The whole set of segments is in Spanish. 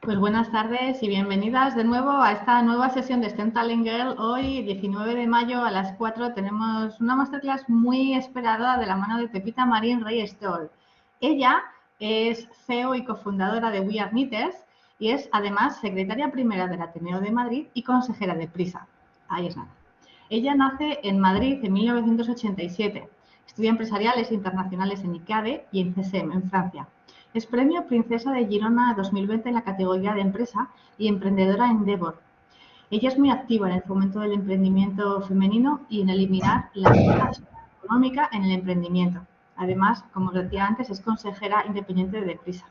Pues buenas tardes y bienvenidas de nuevo a esta nueva sesión de STEM Talent Girl. Hoy, 19 de mayo a las 4, tenemos una masterclass muy esperada de la mano de Pepita Marín Rey Stoll. Ella es CEO y cofundadora de We Are Knitters y es además secretaria primera del Ateneo de Madrid y consejera de Prisa. Ahí es nada. Ella nace en Madrid en 1987. Estudia empresariales internacionales en ICADE y en CSEM, en Francia. Es premio Princesa de Girona 2020 en la categoría de empresa y emprendedora en Endeavor. Ella es muy activa en el fomento del emprendimiento femenino y en eliminar la brecha económica en el emprendimiento. Además, como os decía antes, es consejera independiente de Prisa.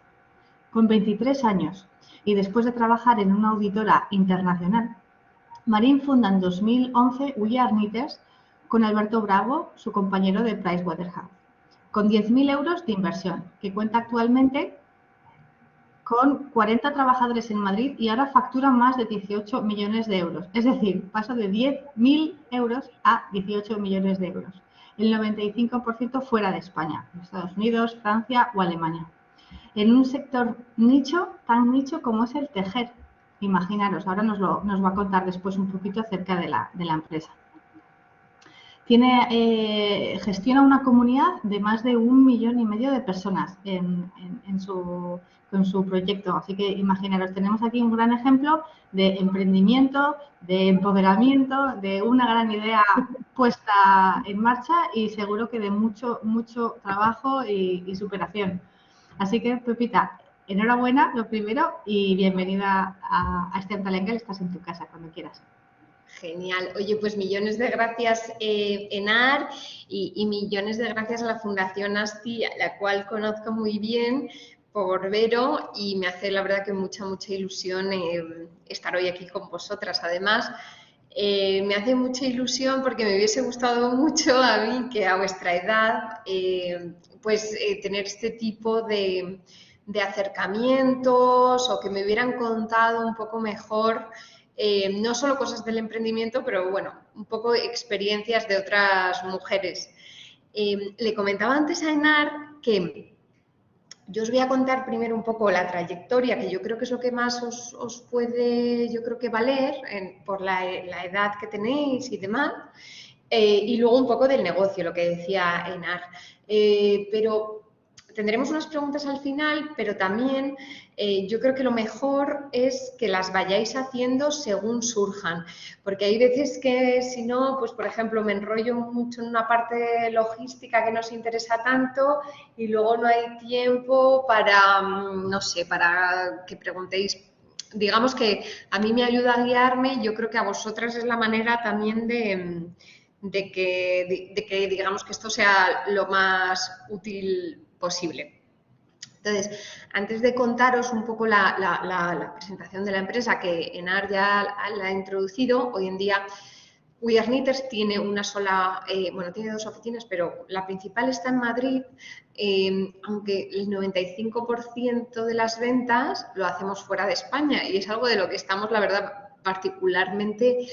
Con 23 años y después de trabajar en una auditora internacional, Marín funda en 2011 We Are Knitters con Alberto Bravo, su compañero de Pricewaterhouse, con 10.000 euros de inversión, que cuenta actualmente con 40 trabajadores en Madrid y ahora factura más de 18 millones de euros. Es decir, paso de 10.000 euros a 18 millones de euros. El 95% fuera de España, en Estados Unidos, Francia o Alemania. En un sector nicho, tan nicho como es el tejer. Imaginaros, ahora nos va a contar después un poquito acerca de la empresa. Gestiona una comunidad de más de 1,5 millones de personas con su proyecto. Así que imaginaros, tenemos aquí un gran ejemplo de emprendimiento, de empoderamiento, de una gran idea puesta en marcha y seguro que de mucho trabajo y superación. Así que, Pepita, enhorabuena, lo primero, y bienvenida a STEM Talent Girl. Estás en tu casa cuando quieras. Genial. Oye, pues millones de gracias, Enar, y millones de gracias a la Fundación ASTI, a la cual conozco muy bien por Vero, y me hace la verdad que mucha ilusión estar hoy aquí con vosotras. Además, me hace mucha ilusión porque me hubiese gustado mucho a mí que a vuestra edad tener este tipo de acercamientos o que me hubieran contado un poco mejor no solo cosas del emprendimiento, pero bueno, un poco experiencias de otras mujeres. Le comentaba antes a Enar que yo os voy a contar primero un poco la trayectoria, que yo creo que es lo que más os puede, yo creo que valer por la edad que tenéis y demás, y luego un poco del negocio, lo que decía Enar. Pero tendremos unas preguntas al final, pero también yo creo que lo mejor es que las vayáis haciendo según surjan, porque hay veces que si no, pues por ejemplo me enrollo mucho en una parte logística que nos interesa tanto y luego no hay tiempo para, no sé, para que preguntéis. Digamos que a mí me ayuda a guiarme, yo creo que a vosotras es la manera también de que digamos que esto sea lo más útil posible. Entonces, antes de contaros un poco la presentación de la empresa, que Enar ya la ha introducido, hoy en día We Are Knitters tiene una sola, tiene dos oficinas, pero la principal está en Madrid, aunque el 95% de las ventas lo hacemos fuera de España y es algo de lo que estamos, la verdad, particularmente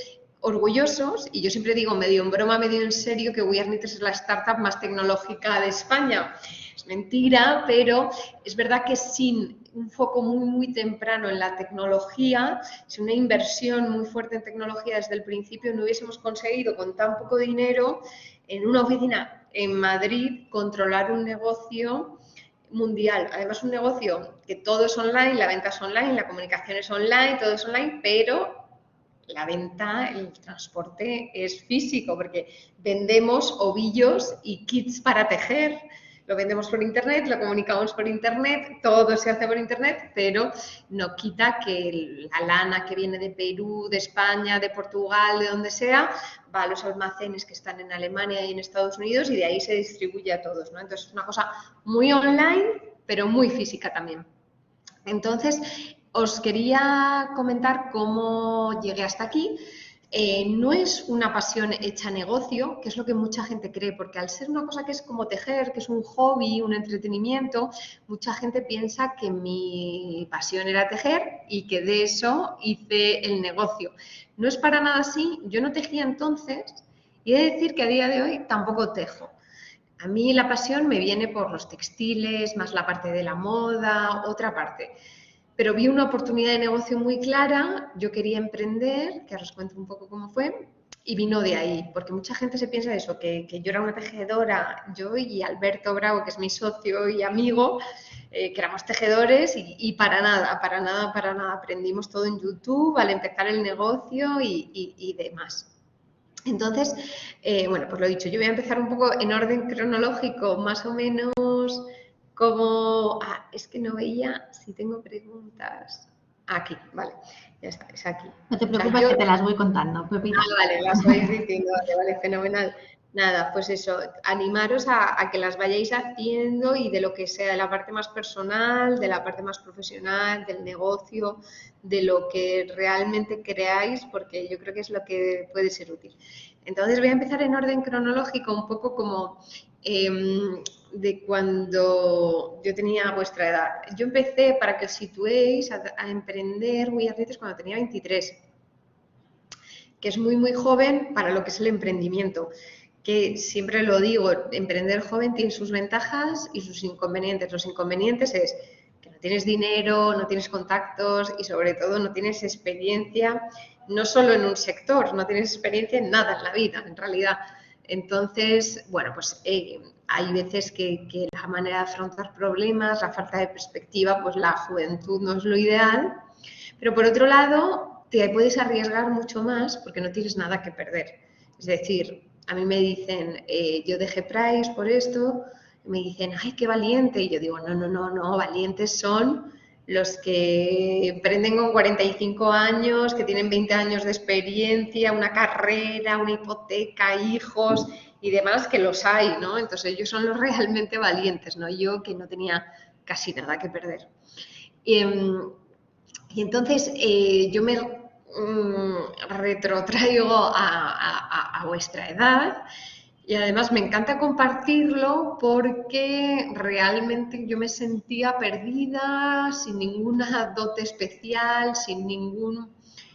orgullosos, y yo siempre digo medio en broma, medio en serio, que We Are Knitters es la startup más tecnológica de España. Es mentira, pero es verdad que sin un foco muy temprano en la tecnología, sin una inversión muy fuerte en tecnología desde el principio, no hubiésemos conseguido con tan poco dinero en una oficina en Madrid controlar un negocio mundial. Además, un negocio que todo es online, la venta es online, la comunicación es online, todo es online, pero la venta, el transporte es físico, porque vendemos ovillos y kits para tejer. Lo vendemos por internet, lo comunicamos por internet, todo se hace por internet, pero no quita que la lana que viene de Perú, de España, de Portugal, de donde sea, va a los almacenes que están en Alemania y en Estados Unidos y de ahí se distribuye a todos, ¿no? Entonces es una cosa muy online, pero muy física también. Entonces, os quería comentar cómo llegué hasta aquí. No es una pasión hecha negocio, que es lo que mucha gente cree, porque al ser una cosa que es como tejer, que es un hobby, un entretenimiento, mucha gente piensa que mi pasión era tejer y que de eso hice el negocio. No es para nada así. Yo no tejía entonces y he de decir que a día de hoy tampoco tejo. A mí la pasión me viene por los textiles, más la parte de la moda, otra parte. pero vi una oportunidad de negocio muy clara, yo quería emprender, que ahora os cuento un poco cómo fue, y vino de ahí, porque mucha gente se piensa eso, que yo era una tejedora, yo y Alberto Bravo, que es mi socio y amigo, que éramos tejedores y para nada, aprendimos todo en YouTube al empezar el negocio y demás. Entonces, bueno, pues lo dicho, yo voy a empezar un poco en orden cronológico, más o menos como... Ah, es que no veía si tengo preguntas. Aquí, vale, ya está, es aquí. No te O sea, preocupes que te las voy contando, Pepita. Vale, las vais diciendo, vale, fenomenal. Nada, pues eso, animaros a que las vayáis haciendo y de lo que sea, de la parte más personal, de la parte más profesional, del negocio, de lo que realmente creáis, porque yo creo que es lo que puede ser útil. Entonces voy a empezar en orden cronológico, un poco como de cuando yo tenía vuestra edad. Yo empecé, para que os situéis, a emprender muy ardientes cuando tenía 23, que es muy, muy joven para lo que es el emprendimiento. Que siempre lo digo, emprender joven tiene sus ventajas y sus inconvenientes. Los inconvenientes es que no tienes dinero, no tienes contactos y sobre todo no tienes experiencia, no solo en un sector, no tienes experiencia en nada en la vida, en realidad. Entonces, bueno, pues hay veces que la manera de afrontar problemas, la falta de perspectiva, pues la juventud no es lo ideal, pero por otro lado te puedes arriesgar mucho más porque no tienes nada que perder. Es decir, a mí me dicen, yo dejé Price por esto, y me dicen, ay, qué valiente. Y yo digo, no, valientes son los que emprenden con 45 años, que tienen 20 años de experiencia, una carrera, una hipoteca, hijos y demás, que los hay, ¿no? Entonces ellos son los realmente valientes, ¿no? Yo que no tenía casi nada que perder. Y entonces yo me retrotraigo a vuestra edad y además me encanta compartirlo porque realmente yo me sentía perdida, sin ninguna dote especial,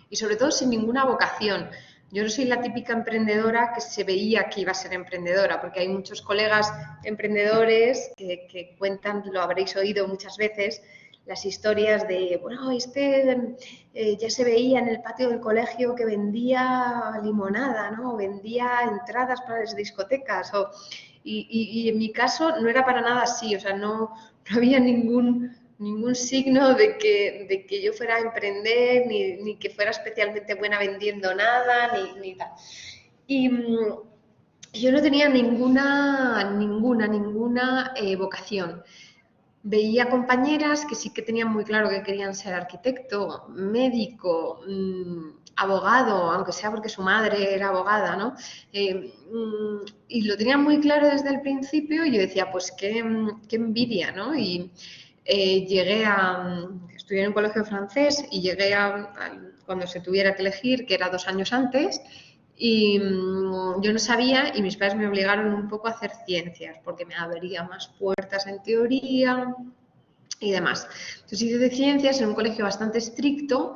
y sobre todo sin ninguna vocación. Yo no soy la típica emprendedora que se veía que iba a ser emprendedora, porque hay muchos colegas emprendedores que cuentan, lo habréis oído muchas veces, las historias de, bueno, ya se veía en el patio del colegio que vendía limonada, ¿no? Vendía entradas para las discotecas. Y en mi caso no era para nada así, o sea, no había ningún signo de que yo fuera a emprender, ni que fuera especialmente buena vendiendo nada, ni tal. Y yo no tenía ninguna vocación. Veía compañeras que sí que tenían muy claro que querían ser arquitecto, médico, abogado, aunque sea porque su madre era abogada, ¿no? Y lo tenían muy claro desde el principio y yo decía, pues qué envidia, ¿no? Y llegué a estudiar en un colegio francés y llegué cuando se tuviera que elegir, que era 2 años antes, y yo no sabía y mis padres me obligaron un poco a hacer ciencias porque me abriría más puertas en teoría y demás. Entonces hice de ciencias en un colegio bastante estricto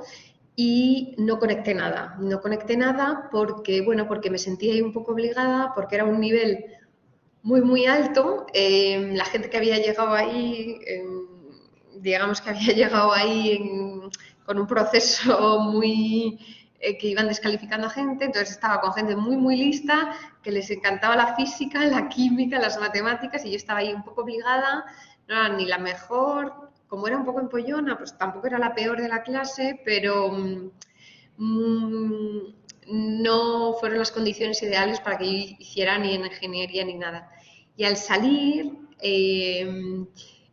y no conecté nada porque, bueno, porque me sentía ahí un poco obligada, porque era un nivel muy, muy alto. La gente que había llegado ahí, digamos que había llegado ahí con un proceso muy... que iban descalificando a gente, entonces estaba con gente muy, muy lista, que les encantaba la física, la química, las matemáticas, y yo estaba ahí un poco obligada, no era ni la mejor, como era un poco empollona, pues tampoco era la peor de la clase, pero no fueron las condiciones ideales para que yo hiciera ni en ingeniería ni nada. Y al salir,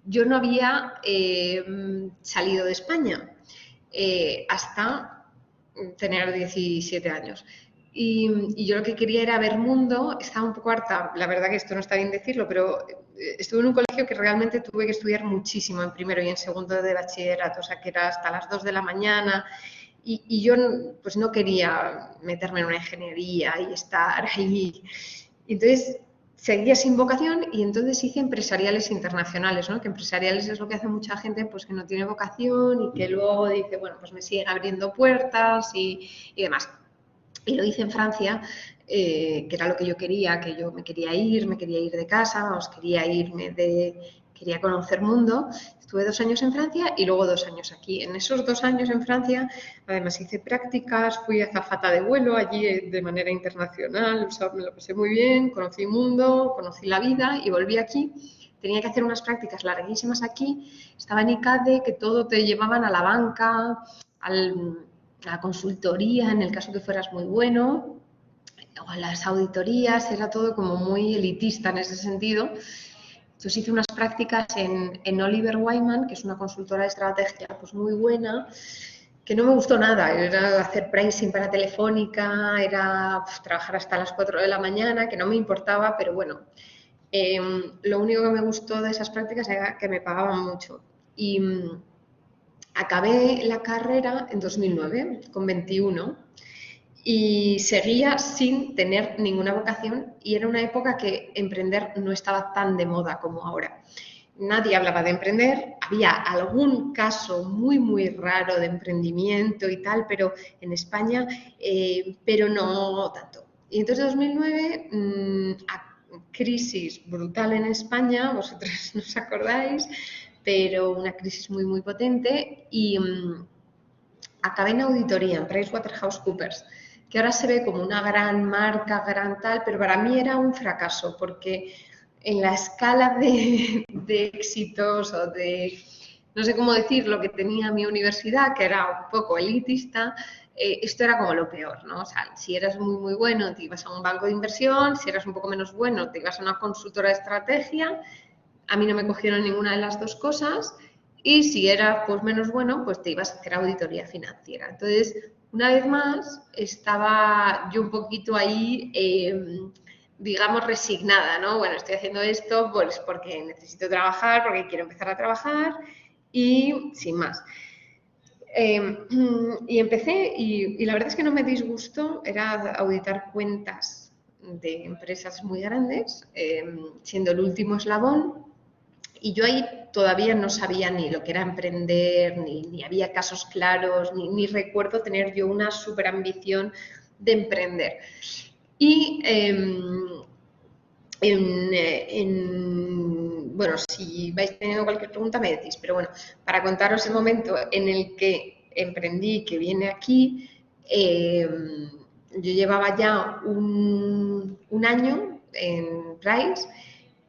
yo no había salido de España hasta tener 17 años. Y yo lo que quería era ver mundo, estaba un poco harta, la verdad que esto no está bien decirlo, pero estuve en un colegio que realmente tuve que estudiar muchísimo en primero y en segundo de bachillerato, o sea que era hasta las 2 de la mañana y yo pues no quería meterme en una ingeniería y estar ahí. Entonces seguía sin vocación y entonces hice empresariales internacionales, ¿no? Que empresariales es lo que hace mucha gente pues que no tiene vocación y que luego dice, bueno, pues me siguen abriendo puertas y demás. Y lo hice en Francia, que era lo que yo quería, que yo me quería ir de casa, quería irme quería conocer mundo. Estuve 2 años en Francia y luego 2 años aquí. En esos 2 años en Francia, además hice prácticas, fui azafata de vuelo allí de manera internacional, o sea, me lo pasé muy bien, conocí mundo, conocí la vida y volví aquí. Tenía que hacer unas prácticas larguísimas aquí. Estaba en ICADE, que todo te llevaban a la banca, a la consultoría, en el caso que fueras muy bueno, o a las auditorías, era todo como muy elitista en ese sentido. Entonces hice unas prácticas en Oliver Wyman, que es una consultora de estrategia pues muy buena, que no me gustó nada. Era hacer pricing para Telefónica, era trabajar hasta las 4 de la mañana, que no me importaba, pero bueno, lo único que me gustó de esas prácticas era que me pagaban mucho. Y acabé la carrera en 2009, con 21, y seguía sin tener ninguna vocación, y era una época que emprender no estaba tan de moda como ahora. Nadie hablaba de emprender, había algún caso muy, muy raro de emprendimiento y tal, pero en España, pero no tanto. Y entonces en 2009, crisis brutal en España, vosotros no os acordáis, pero una crisis muy, muy potente, y acabé en auditoría, en PricewaterhouseCoopers, que ahora se ve como una gran marca, gran tal, pero para mí era un fracaso, porque en la escala de éxitos o de, no sé cómo decir, lo que tenía mi universidad, que era un poco elitista, esto era como lo peor, ¿no? O sea, si eras muy, muy bueno, te ibas a un banco de inversión, si eras un poco menos bueno, te ibas a una consultora de estrategia. A mí no me cogieron ninguna de las dos cosas, y si era pues menos bueno, pues te ibas a hacer auditoría financiera. Entonces, una vez más, estaba yo un poquito ahí, digamos, resignada, ¿no? Bueno, estoy haciendo esto pues porque necesito trabajar, porque quiero empezar a trabajar y sin más. Y empecé, y la verdad es que no me disgustó, era auditar cuentas de empresas muy grandes, siendo el último eslabón. Y yo ahí todavía no sabía ni lo que era emprender, ni había casos claros, ni recuerdo tener yo una súper ambición de emprender. Y bueno, si vais teniendo cualquier pregunta me decís, pero bueno, para contaros el momento en el que emprendí, que viene aquí, yo llevaba ya un año en Price,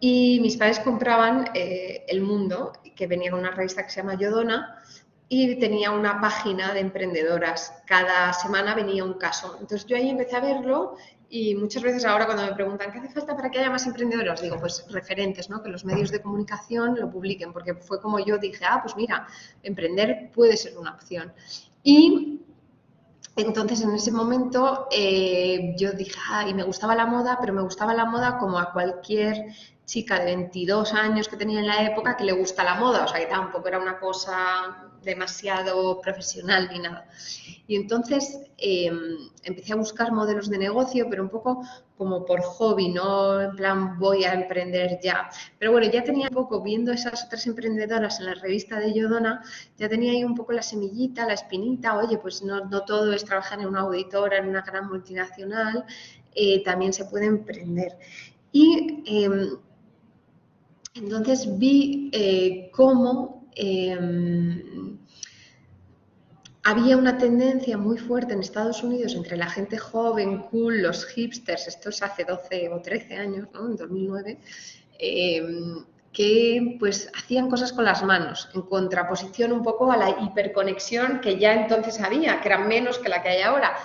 y mis padres compraban El Mundo, que venía con una revista que se llama Yodona, y tenía una página de emprendedoras. Cada semana venía un caso. Entonces yo ahí empecé a verlo, y muchas veces ahora cuando me preguntan ¿qué hace falta para que haya más emprendedoras? Digo, pues referentes, ¿no? Que los medios de comunicación lo publiquen, porque fue como yo dije, pues mira, emprender puede ser una opción. Y entonces en ese momento yo dije, y me gustaba la moda, pero me gustaba la moda como a cualquier chica de 22 años que tenía en la época que le gusta la moda, o sea que tampoco era una cosa demasiado profesional ni nada. Y entonces empecé a buscar modelos de negocio, pero un poco como por hobby, no en plan voy a emprender ya. Pero bueno, ya tenía un poco, viendo esas otras emprendedoras en la revista de Yodona, ya tenía ahí un poco la semillita, la espinita, oye, pues no todo es trabajar en una auditora, en una gran multinacional, también se puede emprender. Y entonces vi cómo había una tendencia muy fuerte en Estados Unidos entre la gente joven, cool, los hipsters, esto es hace 12 o 13 años, ¿no? En 2009, que pues hacían cosas con las manos, en contraposición un poco a la hiperconexión que ya entonces había, que era menos que la que hay ahora.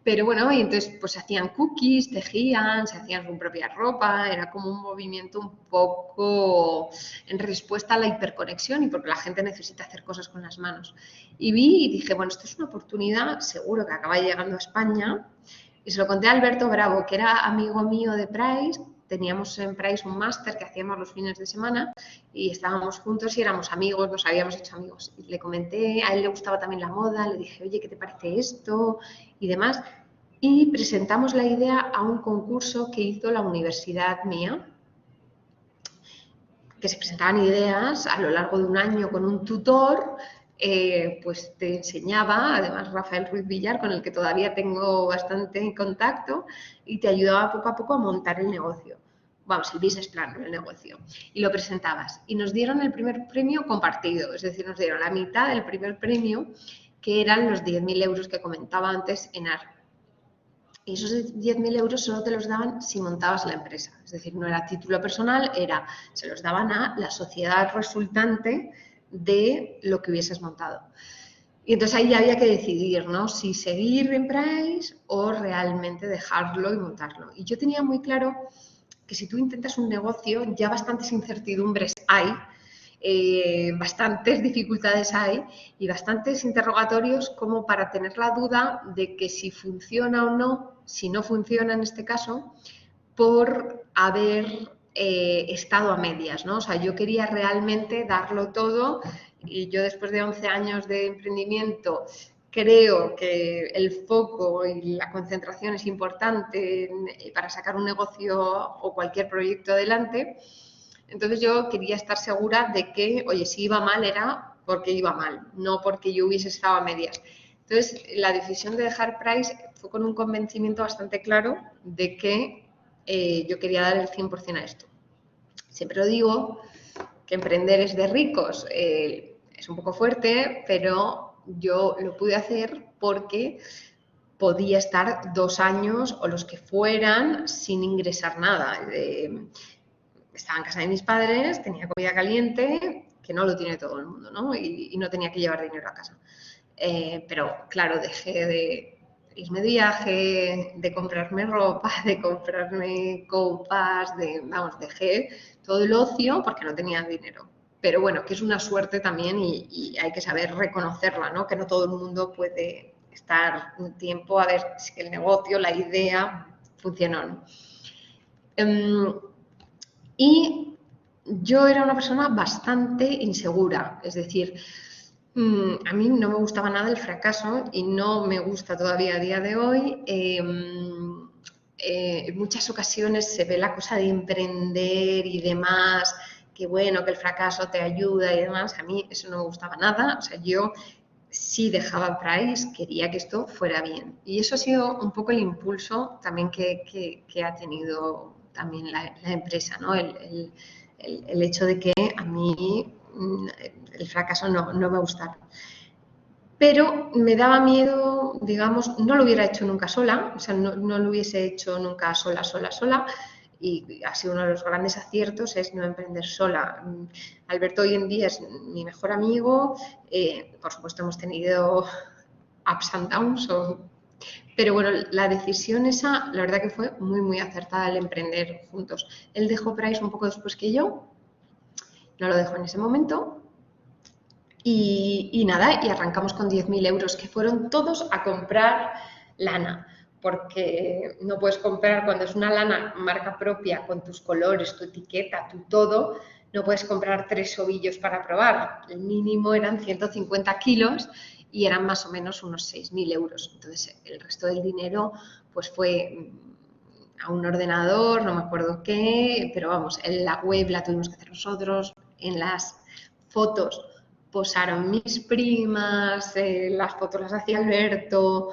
Pero bueno, y entonces pues hacían cookies, tejían, se hacían su propia ropa, era como un movimiento un poco en respuesta a la hiperconexión y porque la gente necesita hacer cosas con las manos. Y vi y dije, bueno, esto es una oportunidad, seguro que acaba llegando a España. Y se lo conté a Alberto Bravo, que era amigo mío de Price. Teníamos en Price un máster que hacíamos los fines de semana y estábamos juntos y éramos amigos, nos habíamos hecho amigos. Y le comenté, a él le gustaba también la moda, le dije, oye, ¿qué te parece esto? Y demás. Y presentamos la idea a un concurso que hizo la universidad mía, que se presentaban ideas a lo largo de un año con un tutor, pues te enseñaba, además Rafael Ruiz Villar, con el que todavía tengo bastante contacto, y te ayudaba poco a poco a montar el negocio. vamos, el business plan, el negocio, y lo presentabas. Y nos dieron el primer premio compartido, es decir, nos dieron la mitad del primer premio, que eran los 10.000 euros que comentaba antes Enar. Y esos 10.000 euros solo te los daban si montabas la empresa. Es decir, no era título personal, se los daban a la sociedad resultante de lo que hubieses montado. Y entonces ahí había que decidir, ¿no? Si seguir en Price o realmente dejarlo y montarlo. Y yo tenía muy claro que si tú intentas un negocio, ya bastantes incertidumbres hay, bastantes dificultades hay y bastantes interrogatorios como para tener la duda de que si funciona o no, si no funciona en este caso, por haber estado a medias, ¿no? O sea, yo quería realmente darlo todo y yo después de 11 años de emprendimiento creo que el foco y la concentración es importante para sacar un negocio o cualquier proyecto adelante. Entonces yo quería estar segura de que, oye, si iba mal era porque iba mal, no porque yo hubiese estado a medias. Entonces la decisión de dejar Price fue con un convencimiento bastante claro de que yo quería dar el 100% a esto. Siempre lo digo, que emprender es de ricos. Es un poco fuerte, pero yo lo pude hacer porque podía estar 2 años o los que fueran sin ingresar nada. Estaba en casa de mis padres, tenía comida caliente, que no lo tiene todo el mundo, ¿no? Y no tenía que llevar dinero a casa. Pero claro, dejé de irme de viaje, de comprarme ropa, de comprarme copas, dejé todo el ocio porque no tenía dinero. Pero bueno, que es una suerte también y hay que saber reconocerla, ¿no? Que no todo el mundo puede estar un tiempo a ver si el negocio, la idea funciona o no. Y yo era una persona bastante insegura, es decir, a mí no me gustaba nada el fracaso y no me gusta todavía a día de hoy. En muchas ocasiones se ve la cosa de emprender y demás, que bueno, que el fracaso te ayuda y demás. A mí eso no me gustaba nada. O sea, yo sí dejaba Price, quería que esto fuera bien. Y eso ha sido un poco el impulso también que ha tenido también la empresa, ¿no? El hecho de que a mí el fracaso no me gustaba. Pero me daba miedo, digamos, no lo hubiera hecho nunca sola, o sea, no lo hubiese hecho nunca sola, y ha sido uno de los grandes aciertos es no emprender sola. Alberto hoy en día es mi mejor amigo, por supuesto hemos tenido ups and downs, pero bueno, la decisión esa, la verdad que fue muy, muy acertada el emprender juntos. Él dejó Price un poco después que yo, no lo dejó en ese momento. Y nada, y arrancamos con 10.000 euros, que fueron todos a comprar lana, porque no puedes comprar cuando es una lana marca propia, con tus colores, tu etiqueta, tu todo, no puedes comprar 3 ovillos para probar. El mínimo eran 150 kilos y eran más o menos unos 6.000 euros. Entonces, el resto del dinero pues fue a un ordenador, no me acuerdo qué, pero vamos, en la web la tuvimos que hacer nosotros, en las fotos posaron mis primas, las fotos las hacía Alberto,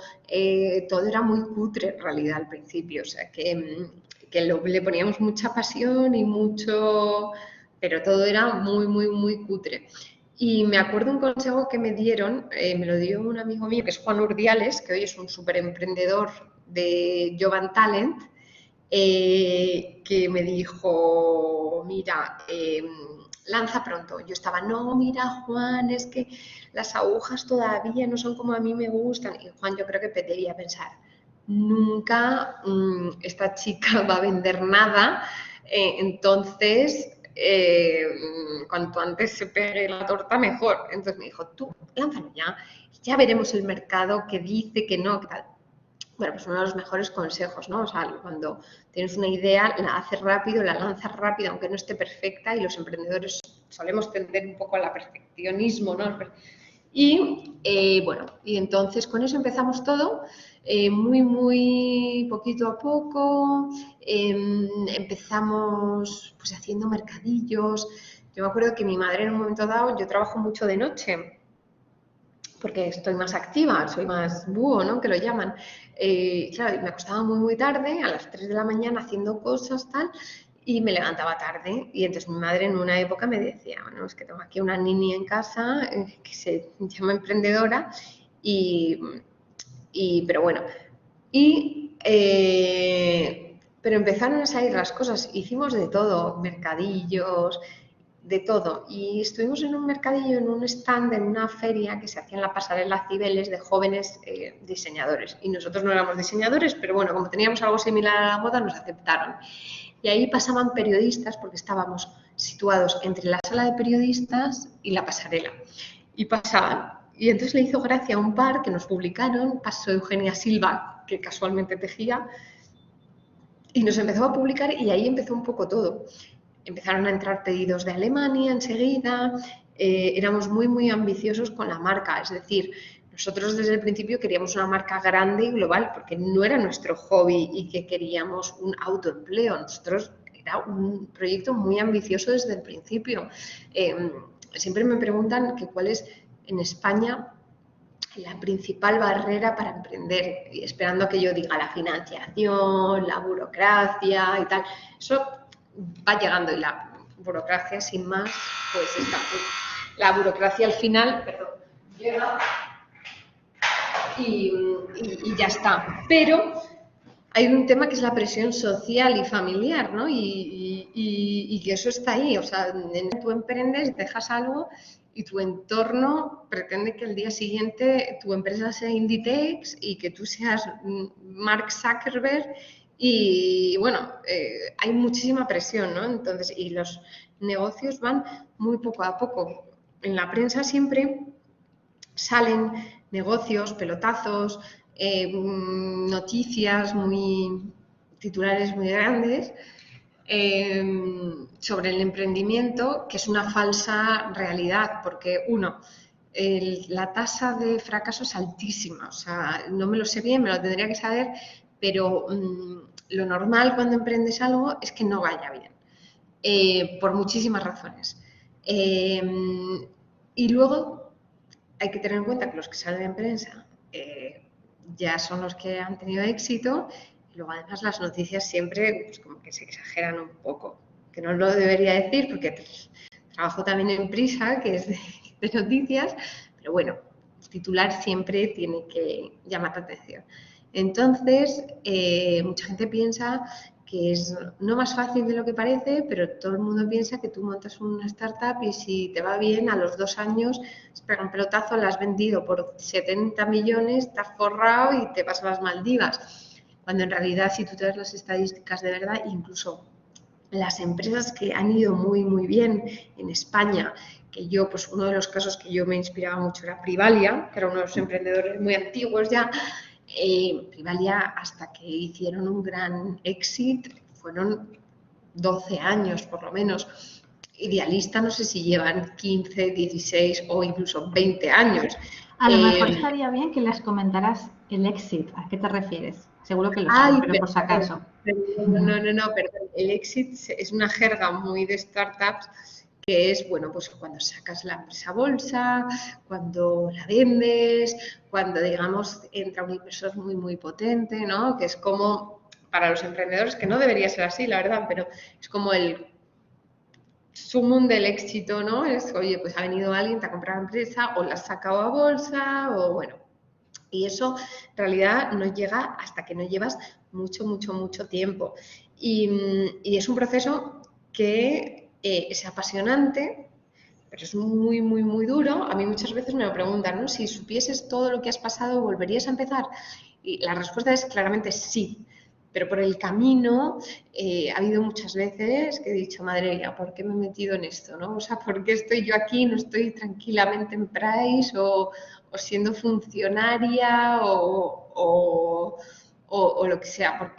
todo era muy cutre en realidad al principio, o sea que le poníamos mucha pasión y mucho, pero todo era muy, muy, muy cutre. Y me acuerdo un consejo que me dieron, me lo dio un amigo mío que es Juan Urdiales, que hoy es un súper emprendedor de Jovan Talent, que me dijo, mira, lanza pronto. Yo estaba, no, mira, Juan, es que las agujas todavía no son como a mí me gustan. Y Juan, yo creo que debía pensar, nunca esta chica va a vender nada, entonces cuanto antes se pegue la torta, mejor. Entonces me dijo, tú, lánzalo ya veremos el mercado, qué dice, qué no, qué tal. Bueno, pues uno de los mejores consejos, ¿no? O sea, cuando tienes una idea, la haces rápido, la lanzas rápido, aunque no esté perfecta, y los emprendedores solemos tender un poco al perfeccionismo, ¿no? Y bueno, y entonces con eso empezamos todo, muy, muy poquito a poco, empezamos pues haciendo mercadillos. Yo me acuerdo que mi madre en un momento dado, yo trabajo mucho de noche, porque estoy más activa, soy más búho, ¿no? Que lo llaman. Claro, me acostaba muy, muy tarde, a las 3 de la mañana haciendo cosas, tal, y me levantaba tarde. Y entonces mi madre en una época me decía, bueno, es que tengo aquí una niña en casa que se llama emprendedora pero bueno. Pero empezaron a salir las cosas, hicimos de todo, mercadillos, de todo. Y estuvimos en un mercadillo, en un stand, en una feria que se hacía en la pasarela Cibeles de jóvenes diseñadores. Y nosotros no éramos diseñadores, pero bueno, como teníamos algo similar a la moda, nos aceptaron. Y ahí pasaban periodistas, porque estábamos situados entre la sala de periodistas y la pasarela. Y pasaban. Y entonces le hizo gracia a un par que nos publicaron, pasó Eugenia Silva, que casualmente tejía, y nos empezó a publicar y ahí empezó un poco todo. Empezaron a entrar pedidos de Alemania enseguida, éramos muy, muy ambiciosos con la marca, es decir, nosotros desde el principio queríamos una marca grande y global porque no era nuestro hobby y que queríamos un autoempleo, nosotros era un proyecto muy ambicioso desde el principio. Siempre me preguntan que cuál es en España la principal barrera para emprender, y esperando a que yo diga la financiación, la burocracia y tal. Eso va llegando y la burocracia sin más, pues está. La burocracia al final, perdón, llega y ya está. Pero hay un tema que es la presión social y familiar, ¿no? Y que eso está ahí. O sea, tú emprendes, dejas algo y tu entorno pretende que el día siguiente tu empresa sea Inditex y que tú seas Mark Zuckerberg y bueno, hay muchísima presión, ¿no? Entonces, y los negocios van muy poco a poco. En la prensa siempre salen negocios, pelotazos, noticias titulares muy grandes sobre el emprendimiento, que es una falsa realidad, porque la tasa de fracaso es altísima, o sea, no me lo sé bien, me lo tendría que saber, pero lo normal cuando emprendes algo es que no vaya bien, por muchísimas razones. Y luego hay que tener en cuenta que los que salen en prensa ya son los que han tenido éxito y luego además las noticias siempre pues, como que se exageran un poco, que no lo debería decir porque trabajo también en Prisa, que es de noticias, pero bueno, el titular siempre tiene que llamar la atención. Entonces, mucha gente piensa que es no más fácil de lo que parece, pero todo el mundo piensa que tú montas una startup y si te va bien, a los 2 años, espera un pelotazo, la has vendido por 70 millones, te has forrado y te vas a las Maldivas. Cuando en realidad, si tú te das las estadísticas de verdad, incluso las empresas que han ido muy, muy bien en España, que yo, pues uno de los casos que yo me inspiraba mucho era Privalia, que era uno de los emprendedores muy antiguos ya. Privalia, hasta que hicieron un gran éxito, fueron 12 años por lo menos. Idealista, no sé si llevan 15, 16 o incluso 20 años. A lo mejor estaría bien que les comentaras el exit. ¿A qué te refieres? Seguro que lo sabes, pero por si acaso. No, perdón. El exit es una jerga muy de startups que es, bueno, pues cuando sacas la empresa a bolsa, cuando la vendes, cuando, digamos, entra un inversor muy, muy potente, ¿no? Que es como, para los emprendedores, que no debería ser así, la verdad, pero es como el sumum del éxito, ¿no? Es, oye, pues ha venido alguien, te ha comprado la empresa, o la has sacado a bolsa, o bueno. Y eso en realidad no llega hasta que no llevas mucho, mucho, mucho tiempo. Y es un proceso que es apasionante, pero es muy, muy, muy duro. A mí muchas veces me lo preguntan, ¿no? Si supieses todo lo que has pasado, ¿volverías a empezar? Y la respuesta es claramente sí. Pero por el camino ha habido muchas veces que he dicho, madre mía, ¿por qué me he metido en esto? ¿No? O sea, ¿por qué estoy yo aquí? No estoy tranquilamente en Price o siendo funcionaria o lo que sea.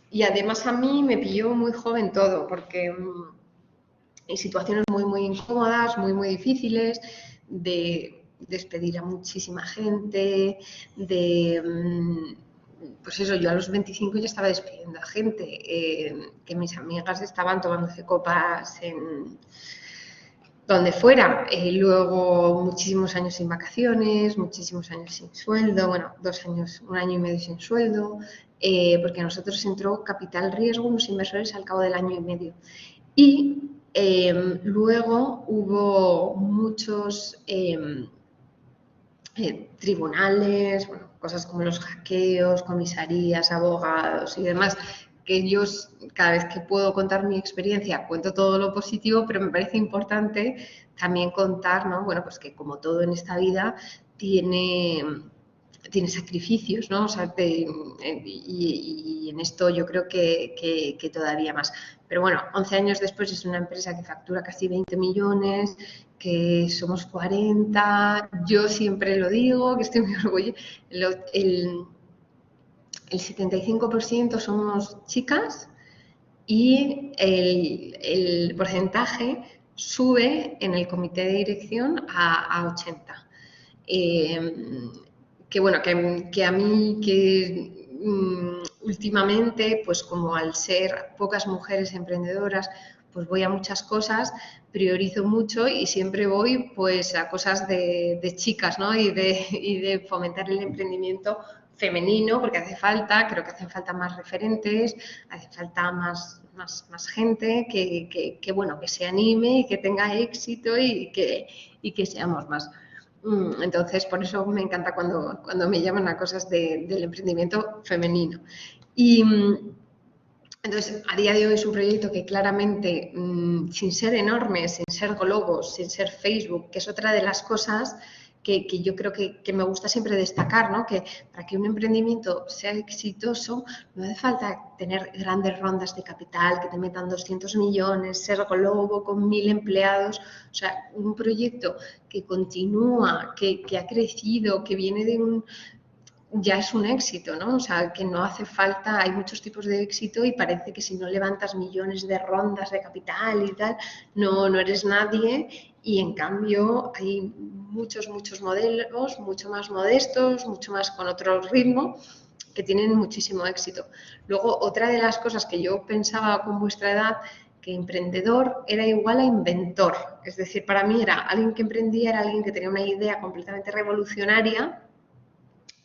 Y además a mí me pilló muy joven todo, porque hay situaciones muy, muy incómodas, muy, muy difíciles, de despedir a muchísima gente, pues eso, yo a los 25 ya estaba despidiendo a gente, que mis amigas estaban tomándose copas donde fuera. Luego muchísimos años sin vacaciones, muchísimos años sin sueldo, bueno, 2 años, 1 año y medio sin sueldo, porque a nosotros entró capital riesgo, unos inversores al cabo del año y medio. Y luego hubo muchos tribunales, bueno, cosas como los hackeos, comisarías, abogados y demás, que yo cada vez que puedo contar mi experiencia cuento todo lo positivo, pero me parece importante también contar, ¿no? Bueno, pues que como todo en esta vida tiene sacrificios, ¿no? O sea, y en esto yo creo que todavía más. Pero bueno, 11 años después es una empresa que factura casi 20 millones, que somos 40, yo siempre lo digo, que estoy muy orgullosa, el 75% somos chicas y el porcentaje sube en el comité de dirección a 80. Que bueno, que a mí que últimamente, pues como al ser pocas mujeres emprendedoras, pues voy a muchas cosas, priorizo mucho y siempre voy pues a cosas de chicas, ¿no? Y de fomentar el emprendimiento femenino, porque hace falta, creo que hacen falta más referentes, hace falta más gente que bueno, que se anime y que tenga éxito y que seamos más. Entonces, por eso me encanta cuando me llaman a cosas del emprendimiento femenino. Y entonces, a día de hoy es un proyecto que claramente, sin ser enorme, sin ser globos, sin ser Facebook, que es otra de las cosas que yo creo que me gusta siempre destacar, ¿no? Que para que un emprendimiento sea exitoso no hace falta tener grandes rondas de capital, que te metan 200 millones, ser globo con 1000 empleados. O sea, un proyecto que continúa, que ha crecido, que viene de un... ya es un éxito, ¿no? O sea, que no hace falta, hay muchos tipos de éxito y parece que si no levantas millones de rondas de capital y tal, no eres nadie. Y en cambio hay muchos modelos, mucho más modestos, mucho más con otro ritmo, que tienen muchísimo éxito. Luego, otra de las cosas que yo pensaba con vuestra edad, que emprendedor era igual a inventor. Es decir, para mí era alguien que emprendía, era alguien que tenía una idea completamente revolucionaria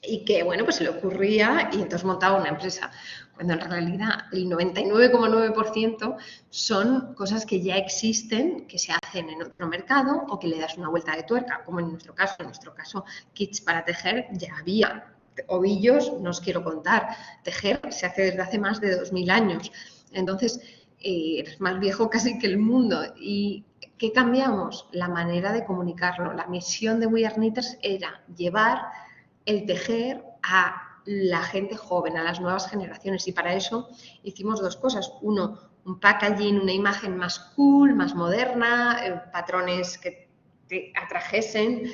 y que, bueno, pues se le ocurría y entonces montaba una empresa. Cuando en realidad el 99,9% son cosas que ya existen, que se hacen en otro mercado o que le das una vuelta de tuerca, como en nuestro caso, kits para tejer ya había. Ovillos, no os quiero contar. Tejer se hace desde hace más de 2000 años. Entonces, eres más viejo casi que el mundo. ¿Y qué cambiamos? La manera de comunicarlo. La misión de We Are Knitters era llevar el tejer a la gente joven, a las nuevas generaciones, y para eso hicimos 2 cosas. Uno, un packaging, una imagen más cool, más moderna, patrones que te atrajesen,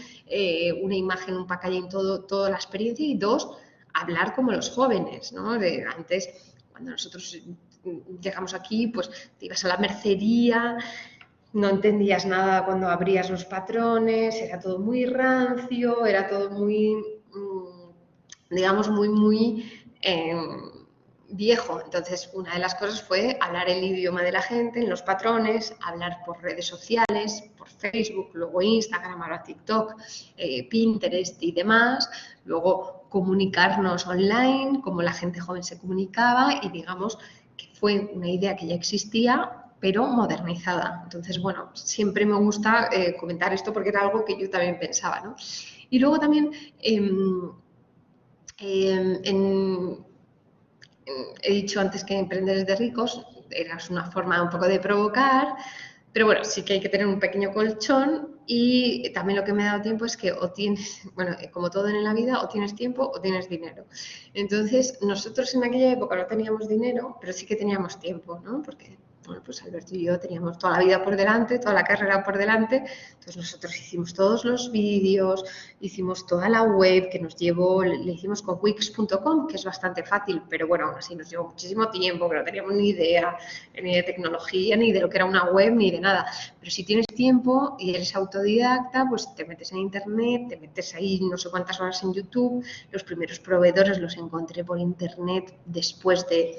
una imagen, un packaging, toda la experiencia. Y 2, hablar como los jóvenes, ¿no? Antes, cuando nosotros llegamos aquí, pues te ibas a la mercería, no entendías nada cuando abrías los patrones, era todo muy rancio, era todo muy, digamos, muy viejo. Entonces, una de las cosas fue hablar el idioma de la gente en los patrones, hablar por redes sociales, por Facebook, luego Instagram, ahora TikTok, Pinterest y demás, luego comunicarnos online, como la gente joven se comunicaba, y digamos que fue una idea que ya existía, pero modernizada. Entonces, bueno, siempre me gusta comentar esto porque era algo que yo también pensaba, ¿no? Y luego también he dicho antes que emprender es de ricos, era una forma un poco de provocar, pero bueno, sí que hay que tener un pequeño colchón. Y también lo que me ha dado tiempo es que o tienes, bueno, como todo en la vida, o tienes tiempo o tienes dinero. Entonces, nosotros en aquella época no teníamos dinero, pero sí que teníamos tiempo, ¿no? Porque, bueno, pues Alberto y yo teníamos toda la vida por delante, toda la carrera por delante. Entonces, nosotros hicimos todos los vídeos, hicimos toda la web que nos llevó, le hicimos con Wix.com, que es bastante fácil, pero bueno, aún así nos llevó muchísimo tiempo, que no teníamos ni idea ni de tecnología, ni de lo que era una web, ni de nada. Pero si tienes tiempo y eres autodidacta, pues te metes en internet, te metes ahí no sé cuántas horas en YouTube. Los primeros proveedores los encontré por internet después de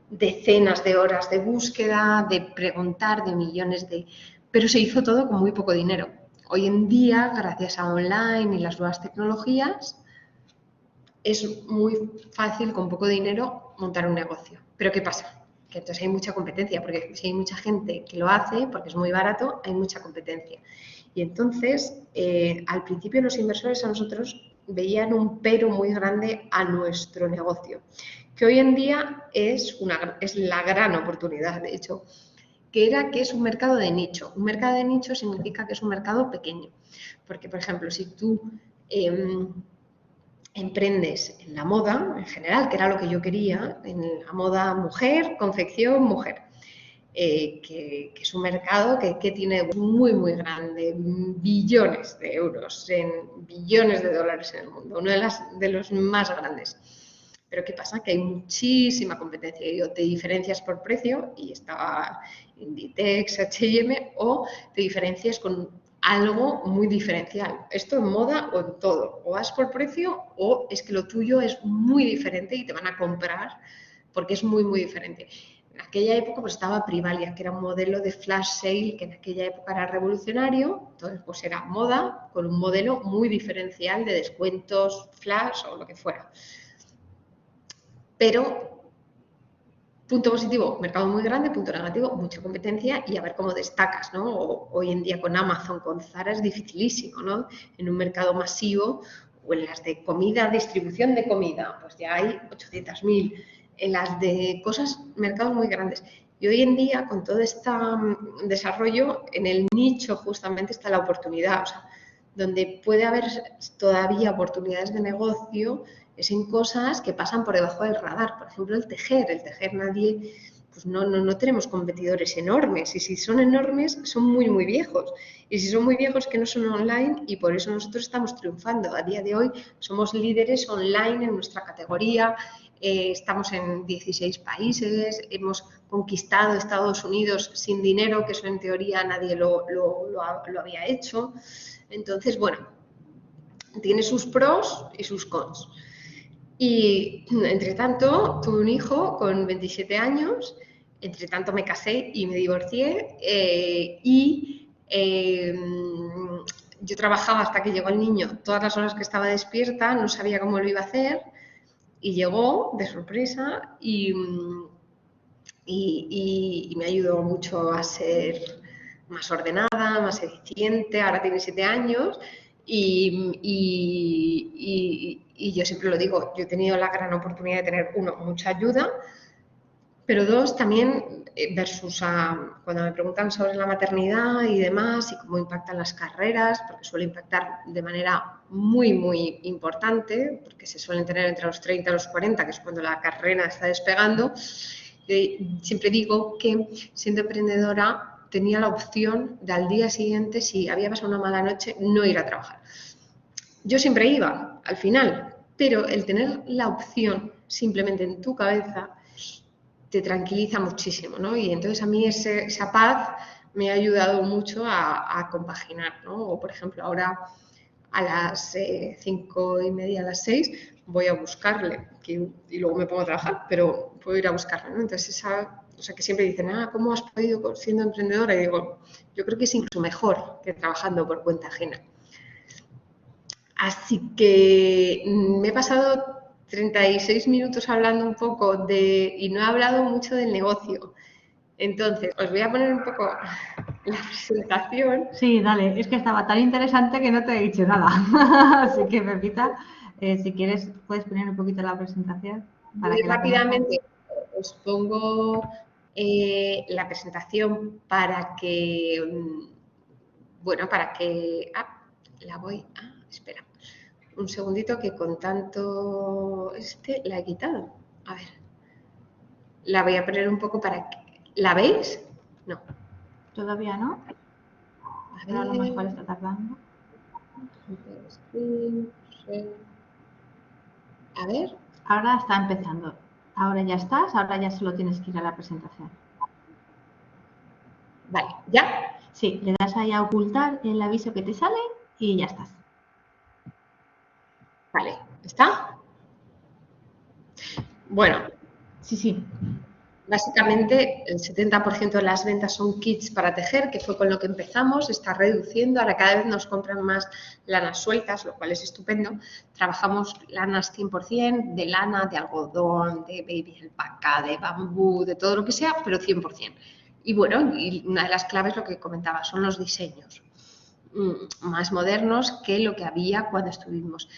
decenas de horas de búsqueda, de preguntar, de millones de pero se hizo todo con muy poco dinero. Hoy en día, gracias a online y las nuevas tecnologías, es muy fácil con poco dinero montar un negocio. Pero ¿qué pasa? Que entonces hay mucha competencia, porque si hay mucha gente que lo hace, porque es muy barato, hay mucha competencia. Y entonces, al principio los inversores a nosotros veían un pero muy grande a nuestro negocio, que hoy en día es la gran oportunidad, de hecho, que es un mercado de nicho. Un mercado de nicho significa que es un mercado pequeño, porque, por ejemplo, si tú emprendes en la moda en general, que era lo que yo quería, en la moda mujer, confección mujer, que es un mercado que tiene muy, muy grande, billones de euros, billones de dólares en el mundo, uno de los más grandes. Pero ¿qué pasa? Que hay muchísima competencia y o te diferencias por precio, y estaba Inditex, H&M, o te diferencias con algo muy diferencial. Esto en moda o en todo. O vas por precio o es que lo tuyo es muy diferente y te van a comprar porque es muy, muy diferente. En aquella época pues estaba Privalia, que era un modelo de flash sale que en aquella época era revolucionario. Entonces pues era moda con un modelo muy diferencial de descuentos, flash o lo que fuera. Pero punto positivo, mercado muy grande, punto negativo, mucha competencia y a ver cómo destacas, ¿no? Hoy en día con Amazon, con Zara es dificilísimo, ¿no? En un mercado masivo o en las de comida, distribución de comida, pues ya hay 800.000. En las de cosas, mercados muy grandes. Y hoy en día, con todo este desarrollo, en el nicho justamente está la oportunidad, o sea, donde puede haber todavía oportunidades de negocio es en cosas que pasan por debajo del radar. Por ejemplo, el tejer nadie, pues no tenemos competidores enormes, y si son enormes son muy, muy viejos, y si son muy viejos que no son online, y por eso nosotros estamos triunfando. A día de hoy somos líderes online en nuestra categoría, estamos en 16 países, hemos conquistado Estados Unidos sin dinero, que eso en teoría nadie lo había hecho. Entonces, bueno, tiene sus pros y sus cons. Y entre tanto, tuve un hijo con 27 años, entre tanto me casé y me divorcié, yo trabajaba hasta que llegó el niño todas las horas que estaba despierta, no sabía cómo lo iba a hacer, y llegó de sorpresa y me ayudó mucho a ser más ordenada, más eficiente. Ahora tiene 7 años y yo siempre lo digo, yo he tenido la gran oportunidad de tener, uno, mucha ayuda, pero dos, también versus cuando me preguntan sobre la maternidad y demás y cómo impactan las carreras, porque suele impactar de manera muy, muy importante, porque se suelen tener entre los 30 y los 40, que es cuando la carrera está despegando. Siempre digo que siendo emprendedora tenía la opción de al día siguiente, si había pasado una mala noche, no ir a trabajar. Yo siempre iba al final, pero el tener la opción simplemente en tu cabeza te tranquiliza muchísimo, ¿no? Y entonces a mí esa paz me ha ayudado mucho a compaginar, ¿no? O por ejemplo ahora a las 5:30, a las 6, voy a buscarle y luego me pongo a trabajar, pero puedo ir a buscarle, ¿no? Entonces o sea, que siempre dicen, ¿cómo has podido siendo emprendedora? Y digo, yo creo que es incluso mejor que trabajando por cuenta ajena. Así que me he pasado 36 minutos hablando un poco y no he hablado mucho del negocio. Entonces, os voy a poner un poco la presentación. Sí, dale, es que estaba tan interesante que no te he dicho nada. Así que, Pepita, si quieres, puedes poner un poquito la presentación. Para Muy que la rápidamente os pongo la presentación para que, la voy a, espera, un segundito que con tanto la he quitado. A ver, la voy a poner un poco para que, ¿la veis? No. ¿Todavía no? Pero a lo mejor está tardando. A ver. Ahora está empezando. Ahora ya estás, ahora ya solo tienes que ir a la presentación. Vale, ¿ya? Sí, le das ahí a ocultar el aviso que te sale y ya estás. Vale, ¿está? Bueno. Sí. Básicamente, el 70% de las ventas son kits para tejer, que fue con lo que empezamos, está reduciendo, ahora cada vez nos compran más lanas sueltas, lo cual es estupendo. Trabajamos lanas 100%, de lana, de algodón, de baby alpaca, de bambú, de todo lo que sea, pero 100%. Y bueno, y una de las claves, lo que comentaba, son los diseños más modernos que lo que había cuando estuvimos.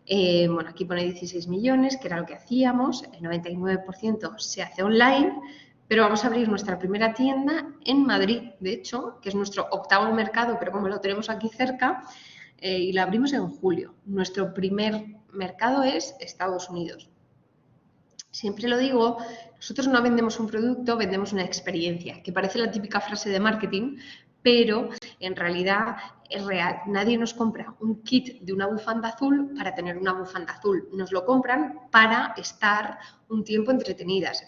Bueno, aquí pone 16 millones, que era lo que hacíamos, el 99% se hace online, pero vamos a abrir nuestra primera tienda en Madrid, de hecho, que es nuestro 8º mercado, pero como lo tenemos aquí cerca, y la abrimos en julio. Nuestro primer mercado es Estados Unidos. Siempre lo digo, nosotros no vendemos un producto, vendemos una experiencia, que parece la típica frase de marketing, pero en realidad es real. Nadie nos compra un kit de una bufanda azul para tener una bufanda azul. Nos lo compran para estar un tiempo entretenidas.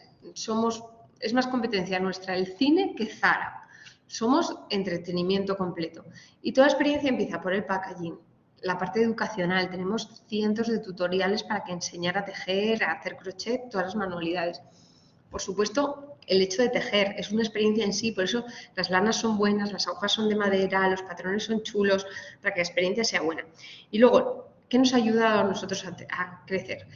Es más competencia nuestra el cine que Zara. Somos entretenimiento completo. Y toda experiencia empieza por el packaging. La parte educacional, tenemos cientos de tutoriales para que enseñar a tejer, a hacer crochet, todas las manualidades. Por supuesto, el hecho de tejer es una experiencia en sí, por eso las lanas son buenas, las agujas son de madera, los patrones son chulos, para que la experiencia sea buena. Y luego, ¿qué nos ha ayudado a nosotros a crecer?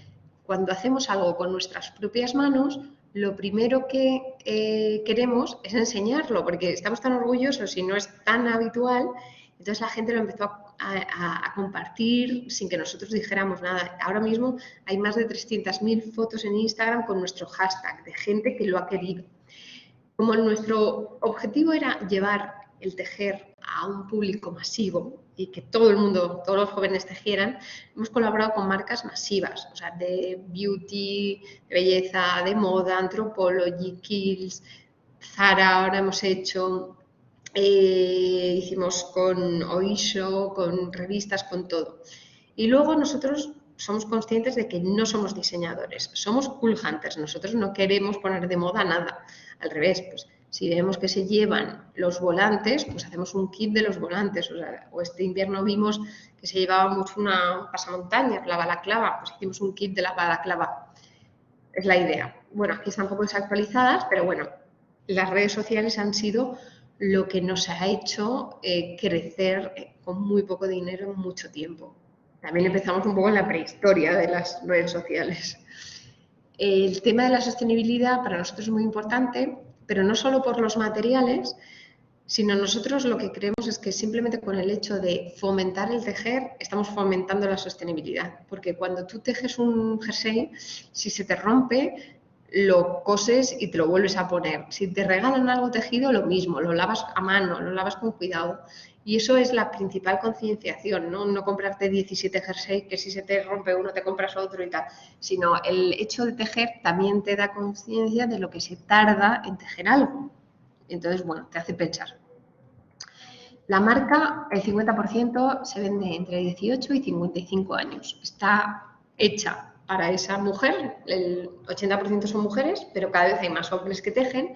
Cuando hacemos algo con nuestras propias manos, lo primero que queremos es enseñarlo, porque estamos tan orgullosos y no es tan habitual. Entonces la gente lo empezó a compartir sin que nosotros dijéramos nada. Ahora mismo hay más de 300.000 fotos en Instagram con nuestro hashtag de gente que lo ha querido. Como nuestro objetivo era llevar el tejer a un público masivo y que todo el mundo, todos los jóvenes tejieran, hemos colaborado con marcas masivas, o sea, de beauty, de belleza, de moda, Anthropologie, Kiehl's, Zara, ahora hemos hecho... hicimos con Oisho, con revistas, con todo. Y luego nosotros somos conscientes de que no somos diseñadores, somos cool hunters, nosotros no queremos poner de moda nada. Al revés, pues si vemos que se llevan los volantes, pues hacemos un kit de los volantes. O este invierno vimos que se llevaba mucho un pasamontañas, la balaclava, pues hicimos un kit de la balaclava. Es la idea. Bueno, aquí están un poco desactualizadas, pero bueno, las redes sociales han sido lo que nos ha hecho crecer con muy poco dinero en mucho tiempo. También empezamos un poco en la prehistoria de las redes sociales. El tema de la sostenibilidad para nosotros es muy importante, pero no solo por los materiales, sino nosotros lo que creemos es que simplemente con el hecho de fomentar el tejer, estamos fomentando la sostenibilidad. Porque cuando tú tejes un jersey, si se te rompe, lo coses y te lo vuelves a poner. Si te regalan algo tejido, lo mismo, lo lavas a mano, lo lavas con cuidado. Y eso es la principal concienciación, ¿no? No comprarte 17 jerseys, que si se te rompe uno te compras otro y tal, sino el hecho de tejer también te da conciencia de lo que se tarda en tejer algo. Entonces, bueno, te hace pensar. La marca, el 50% se vende entre 18 y 55 años. Está hecha para esa mujer, el 80% son mujeres, pero cada vez hay más hombres que tejen.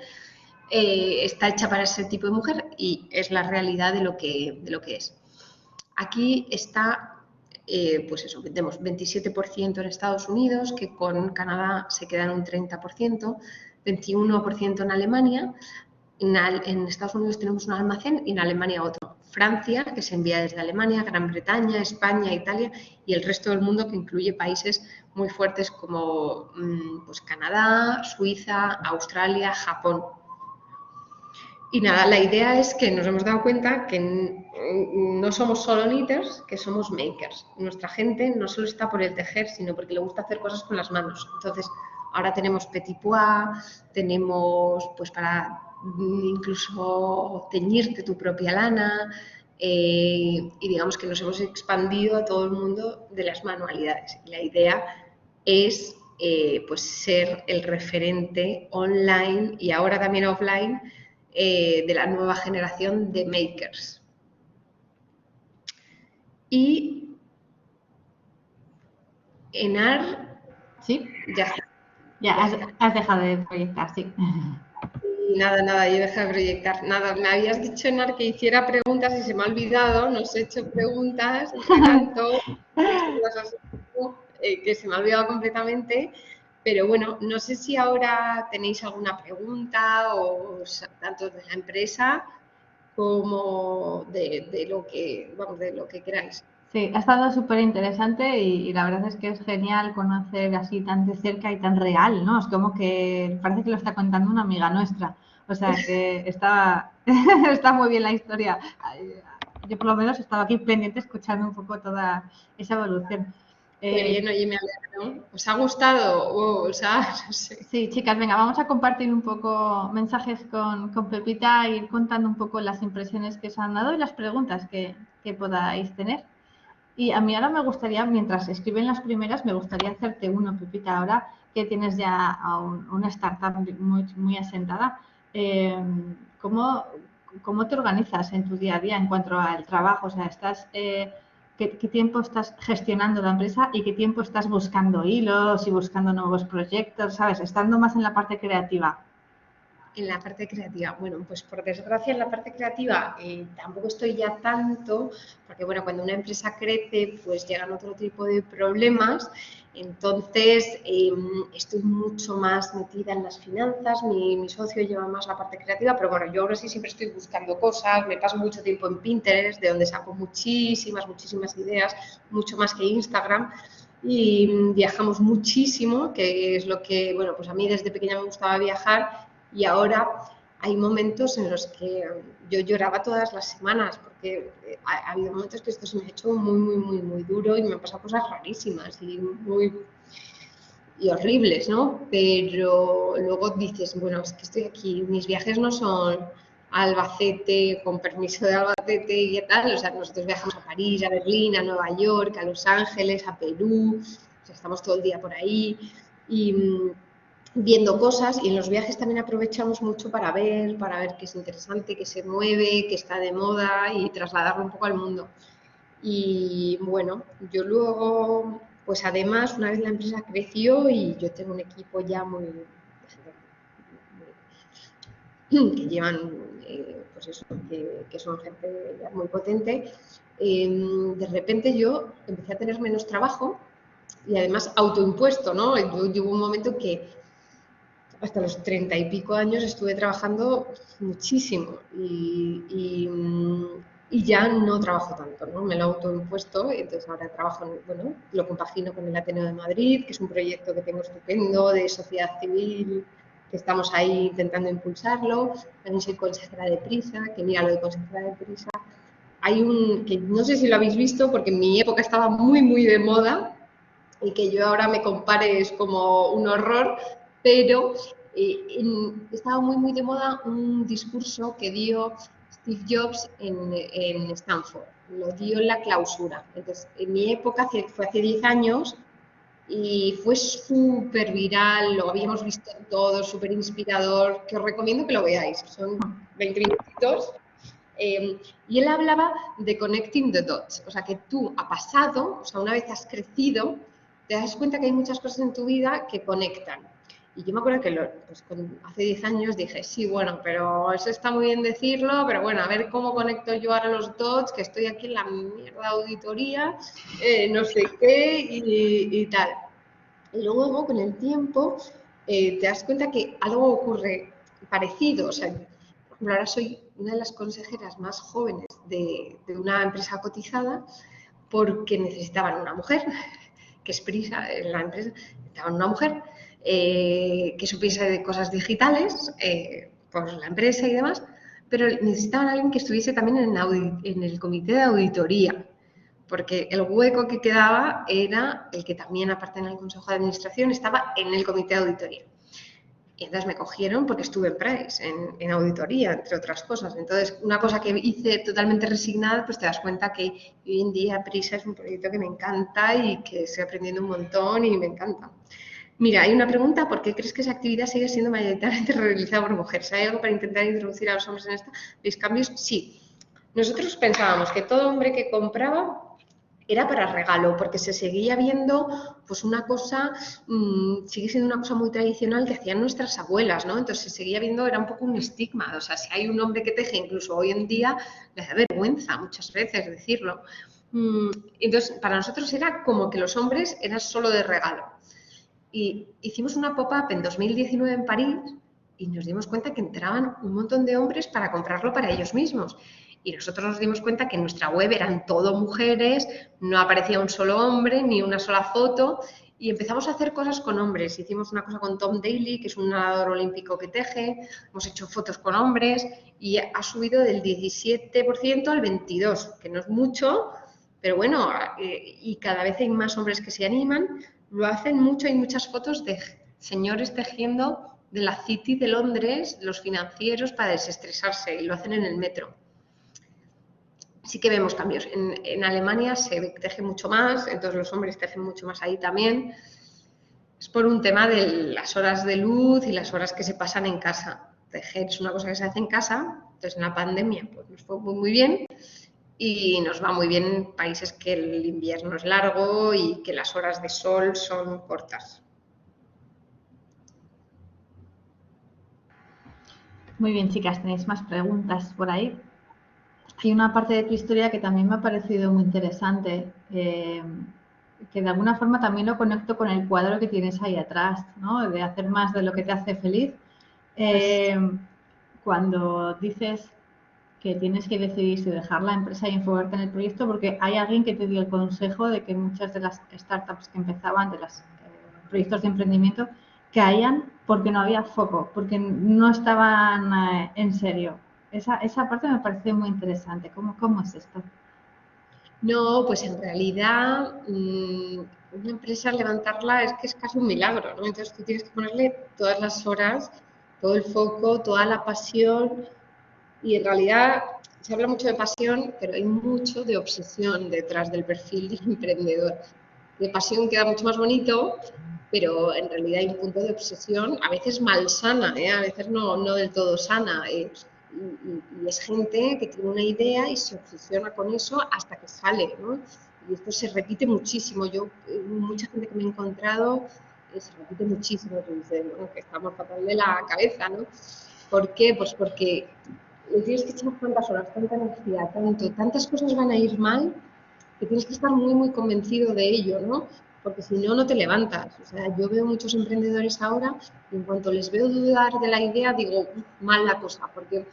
Está hecha para ese tipo de mujer y es la realidad de lo que es. Aquí está, pues eso, vendemos 27% en Estados Unidos, que con Canadá se queda en un 30%, 21% en Alemania. En Estados Unidos tenemos un almacén y en Alemania otro. Francia, que se envía desde Alemania, Gran Bretaña, España, Italia y el resto del mundo, que incluye países muy fuertes como pues Canadá, Suiza, Australia, Japón. Y nada, la idea es que nos hemos dado cuenta que no somos solo knitters, que somos makers. Nuestra gente no solo está por el tejer, sino porque le gusta hacer cosas con las manos. Entonces, ahora tenemos petit pois, tenemos pues para incluso teñirte tu propia lana, y digamos que nos hemos expandido a todo el mundo de las manualidades. Y la idea es pues ser el referente online y ahora también offline de la nueva generación de makers. Y Enar, ¿sí? Ya. Ya has dejado de proyectar, sí. Nada, yo dejé de proyectar. Nada, me habías dicho, Enar, que hiciera preguntas y se me ha olvidado, no os he hecho preguntas, tanto, que se me ha olvidado completamente, Pero bueno, no sé si ahora tenéis alguna pregunta o tanto de la empresa como de lo que, vamos, de lo que queráis. Sí, ha estado súper interesante y la verdad es que es genial conocer así tan de cerca y tan real, ¿no? Es como que parece que lo está contando una amiga nuestra. O sea, que está, está muy bien la historia. Yo por lo menos estaba aquí pendiente escuchando un poco toda esa evolución. Qué bien, oye, me alegro. ¿Os ha gustado? O sea, no sé. Sí, chicas, venga, vamos a compartir un poco mensajes con Pepita e ir contando un poco las impresiones que os han dado y las preguntas que podáis tener. Y a mí ahora me gustaría, mientras escriben las primeras, me gustaría hacerte uno, Pepita, ahora que tienes ya una startup muy asentada. Eh, ¿cómo, ¿Cómo te organizas en tu día a día en cuanto al trabajo? O sea, ¿qué tiempo estás gestionando la empresa y qué tiempo estás buscando hilos y buscando nuevos proyectos, ¿sabes? Estando más en la parte creativa. En la parte creativa, bueno, pues por desgracia en la parte creativa tampoco estoy ya tanto, porque bueno, cuando una empresa crece, pues llegan otro tipo de problemas, entonces estoy mucho más metida en las finanzas, mi socio lleva más la parte creativa, pero bueno, yo ahora sí siempre estoy buscando cosas, me paso mucho tiempo en Pinterest, de donde saco muchísimas ideas, mucho más que Instagram, y viajamos muchísimo, que es lo que, bueno, pues a mí desde pequeña me gustaba viajar. Y ahora hay momentos en los que yo lloraba todas las semanas porque ha habido momentos que esto se me ha hecho muy duro y me han pasado cosas rarísimas y horribles, ¿no? Pero luego dices, bueno, es que estoy aquí, mis viajes no son a Albacete, con permiso de Albacete y tal, o sea, nosotros viajamos a París, a Berlín, a Nueva York, a Los Ángeles, a Perú, o sea, estamos todo el día por ahí y viendo cosas, y en los viajes también aprovechamos mucho para ver qué es interesante, qué se mueve, qué está de moda y trasladarlo un poco al mundo. Y bueno, yo luego, pues además, una vez la empresa creció y yo tengo un equipo ya que llevan, pues eso, que son gente ya muy potente, de repente yo empecé a tener menos trabajo y además autoimpuesto, ¿no? Yo hubo un momento que hasta los 30 y pico años estuve trabajando muchísimo y ya no trabajo tanto, ¿no? Me lo he autoimpuesto y entonces ahora trabajo, bueno, lo compagino con el Ateneo de Madrid, que es un proyecto que tengo estupendo de sociedad civil, que estamos ahí intentando impulsarlo. También soy consejera de Prisa, que mira, lo de consejera de Prisa, hay que no sé si lo habéis visto porque en mi época estaba muy de moda y que yo ahora me compare es como un horror, pero estaba muy de moda un discurso que dio Steve Jobs en Stanford, lo dio en la clausura. Entonces, en mi época, fue hace 10 años, y fue súper viral, lo habíamos visto todos, súper inspirador, que os recomiendo que lo veáis, son 20 minutitos. Y él hablaba de connecting the dots, o sea, que tú ha pasado, o sea, una vez has crecido, te das cuenta que hay muchas cosas en tu vida que conectan. Y yo me acuerdo que pues, hace 10 años dije, sí, bueno, pero eso está muy bien decirlo, pero bueno, a ver cómo conecto yo ahora los dots, que estoy aquí en la mierda auditoría, no sé qué y tal. Y luego, con el tiempo, te das cuenta que algo ocurre parecido. O sea, por ejemplo, ahora soy una de las consejeras más jóvenes de una empresa cotizada porque necesitaban una mujer, que es Prisa, en la empresa, necesitaban una mujer que supiese de cosas digitales por la empresa y demás, pero necesitaban a alguien que estuviese también en el comité de auditoría, porque el hueco que quedaba era el que también, aparte en el Consejo de Administración, estaba en el comité de auditoría. Y entonces me cogieron porque estuve en Price, en auditoría, entre otras cosas. Entonces, una cosa que hice totalmente resignada, pues te das cuenta que hoy en día Prisa es un proyecto que me encanta y que estoy aprendiendo un montón y me encanta. Mira, hay una pregunta, ¿por qué crees que esa actividad sigue siendo mayoritariamente realizada por mujeres? ¿Hay algo para intentar introducir a los hombres en esta? ¿Veis cambios? Sí. Nosotros pensábamos que todo hombre que compraba era para regalo, porque se seguía viendo pues una cosa, sigue siendo una cosa muy tradicional que hacían nuestras abuelas, ¿no? Entonces se seguía viendo, era un poco un estigma, o sea, si hay un hombre que teje, incluso hoy en día, le da vergüenza muchas veces decirlo. Entonces, para nosotros era como que los hombres eran solo de regalo. Y hicimos una pop-up en 2019 en París y nos dimos cuenta que entraban un montón de hombres para comprarlo para ellos mismos. Y nosotros nos dimos cuenta que en nuestra web eran todo mujeres, no aparecía un solo hombre, ni una sola foto. Y empezamos a hacer cosas con hombres. Hicimos una cosa con Tom Daley, que es un nadador olímpico que teje. Hemos hecho fotos con hombres y ha subido del 17% al 22%, que no es mucho, pero bueno, y cada vez hay más hombres que se animan. Lo hacen mucho, hay muchas fotos de señores tejiendo de la City de Londres, los financieros, para desestresarse, y lo hacen en el metro. Sí que vemos cambios. En Alemania se teje mucho más, entonces los hombres tejen mucho más ahí también. Es por un tema de las horas de luz y las horas que se pasan en casa. Tejer es una cosa que se hace en casa, entonces en la pandemia pues nos fue muy bien y nos va muy bien en países que el invierno es largo y que las horas de sol son cortas. Muy bien, chicas, ¿tenéis más preguntas por ahí? Hay una parte de tu historia que también me ha parecido muy interesante, que de alguna forma también lo conecto con el cuadro que tienes ahí atrás, ¿no? De hacer más de lo que te hace feliz. Cuando dices que tienes que decidir si dejar la empresa y enfocarte en el proyecto, porque hay alguien que te dio el consejo de que muchas de las startups que empezaban, de los proyectos de emprendimiento, caían porque no había foco, porque no estaban en serio. Esa parte me parece muy interesante. ¿Cómo es esto? No, pues en realidad una empresa levantarla es que es casi un milagro, ¿no? Entonces tú tienes que ponerle todas las horas, todo el foco, toda la pasión y en realidad se habla mucho de pasión, pero hay mucho de obsesión detrás del perfil del emprendedor. De pasión queda mucho más bonito, pero en realidad hay un punto de obsesión, a veces malsana, a veces no del todo sana. Y es gente que tiene una idea y se obsesiona con eso hasta que sale, ¿no? Y esto se repite muchísimo. Yo, mucha gente que me he encontrado, se repite muchísimo, que dice, bueno, que estamos fatal de la cabeza, ¿no? ¿Por qué? Pues porque le tienes que echar tantas horas, tanta energía, tantas cosas van a ir mal, que tienes que estar muy, muy convencido de ello, ¿no? Porque si no, no te levantas. O sea, yo veo muchos emprendedores ahora y en cuanto les veo dudar de la idea, digo, mal la cosa, porque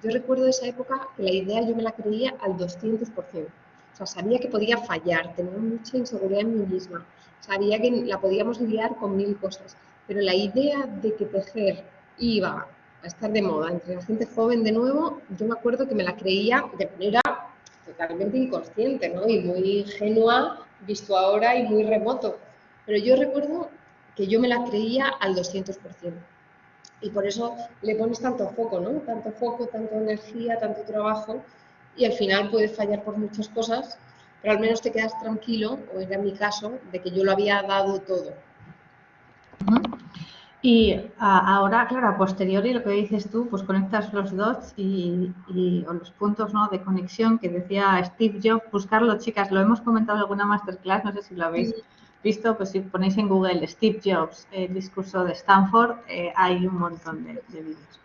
yo recuerdo esa época que la idea yo me la creía al 200%. O sea, sabía que podía fallar, tenía mucha inseguridad en mí misma, sabía que la podíamos lidiar con 1000 cosas, pero la idea de que tejer iba a estar de moda entre la gente joven de nuevo, yo me acuerdo que me la creía de manera totalmente inconsciente, ¿no? Y muy ingenua, visto ahora y muy remoto. Pero yo recuerdo que yo me la creía al 200%. Y por eso le pones tanto foco, ¿no? Tanto foco, tanta energía, tanto trabajo, y al final puedes fallar por muchas cosas, pero al menos te quedas tranquilo, o era mi caso, de que yo lo había dado todo. Y ahora, claro, a posteriori, lo que dices tú, pues conectas los dots o los puntos, ¿no?, de conexión que decía Steve Jobs. Buscarlo, chicas, lo hemos comentado en alguna masterclass, no sé si lo habéis visto, pues si ponéis en Google Steve Jobs, el discurso de Stanford, hay un montón de vídeos.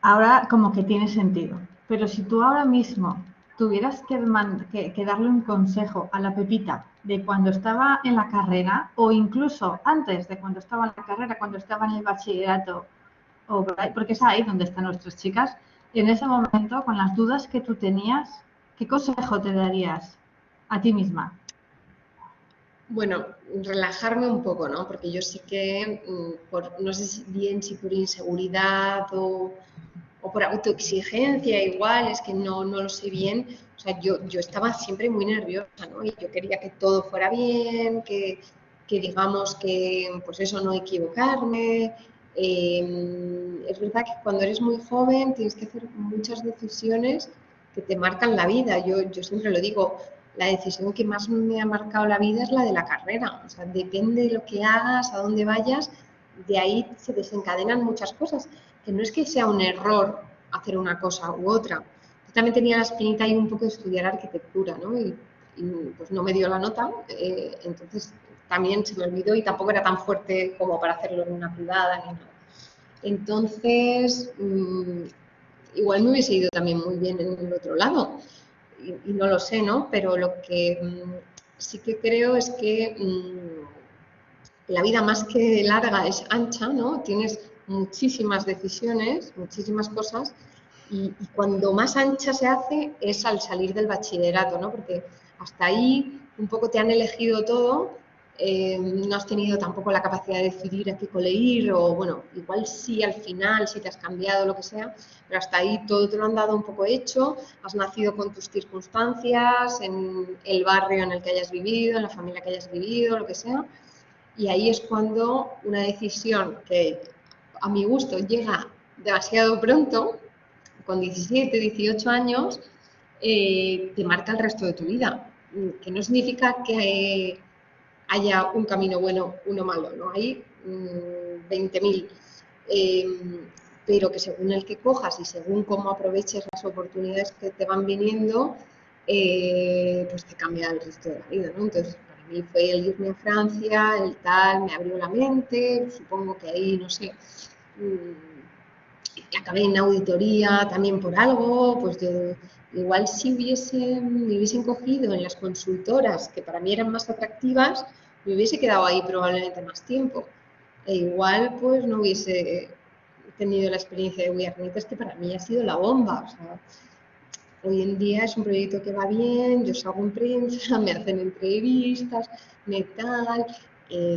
Ahora como que tiene sentido, pero si tú ahora mismo tuvieras que darle un consejo a la Pepita de cuando estaba en la carrera, o incluso antes de cuando estaba en la carrera, cuando estaba en el bachillerato, porque es ahí donde están nuestras chicas, en ese momento, con las dudas que tú tenías, ¿qué consejo te darías a ti misma? Bueno, relajarme un poco, ¿no? Porque yo sí que, no sé bien si por inseguridad o por autoexigencia igual, es que no lo sé bien. O sea, yo estaba siempre muy nerviosa, ¿no? Y yo quería que todo fuera bien, que digamos que, pues eso, no equivocarme. Es verdad que cuando eres muy joven tienes que hacer muchas decisiones que te marcan la vida. Yo siempre lo digo, la decisión que más me ha marcado la vida es la de la carrera. O sea, depende de lo que hagas, a dónde vayas, de ahí se desencadenan muchas cosas. Que no es que sea un error hacer una cosa u otra. Yo también tenía la espinita ahí un poco de estudiar arquitectura, ¿no? Y pues no me dio la nota, entonces también se me olvidó y tampoco era tan fuerte como para hacerlo en una privada ni nada. Entonces, igual me hubiese ido también muy bien en el otro lado y no lo sé, ¿no? Pero lo que sí que creo es que la vida más que larga es ancha, ¿no? Tienes muchísimas decisiones, muchísimas cosas, y cuando más ancha se hace es al salir del bachillerato, ¿no? Porque hasta ahí un poco te han elegido todo, no has tenido tampoco la capacidad de decidir a qué cole ir, o bueno, igual sí al final, si te has cambiado, lo que sea, pero hasta ahí todo te lo han dado un poco hecho, has nacido con tus circunstancias, en el barrio en el que hayas vivido, en la familia que hayas vivido, lo que sea, y ahí es cuando una decisión que a mi gusto llega demasiado pronto, con 17, 18 años, te marca el resto de tu vida. Que no significa que haya un camino bueno, uno malo, ¿no? Hay 20.000. Pero que según el que cojas y según cómo aproveches las oportunidades que te van viniendo, pues te cambia el resto de la vida, ¿no? Entonces, para mí fue el irme a Francia, el tal, me abrió la mente, supongo que ahí, no sé, acabé en auditoría también por algo, pues igual si me hubiesen cogido en las consultoras, que para mí eran más atractivas, me hubiese quedado ahí probablemente más tiempo. E igual pues no hubiese tenido la experiencia de We Are Kniters, que para mí ha sido la bomba. O sea, hoy en día es un proyecto que va bien, yo salgo en prensa, me hacen entrevistas, me tal,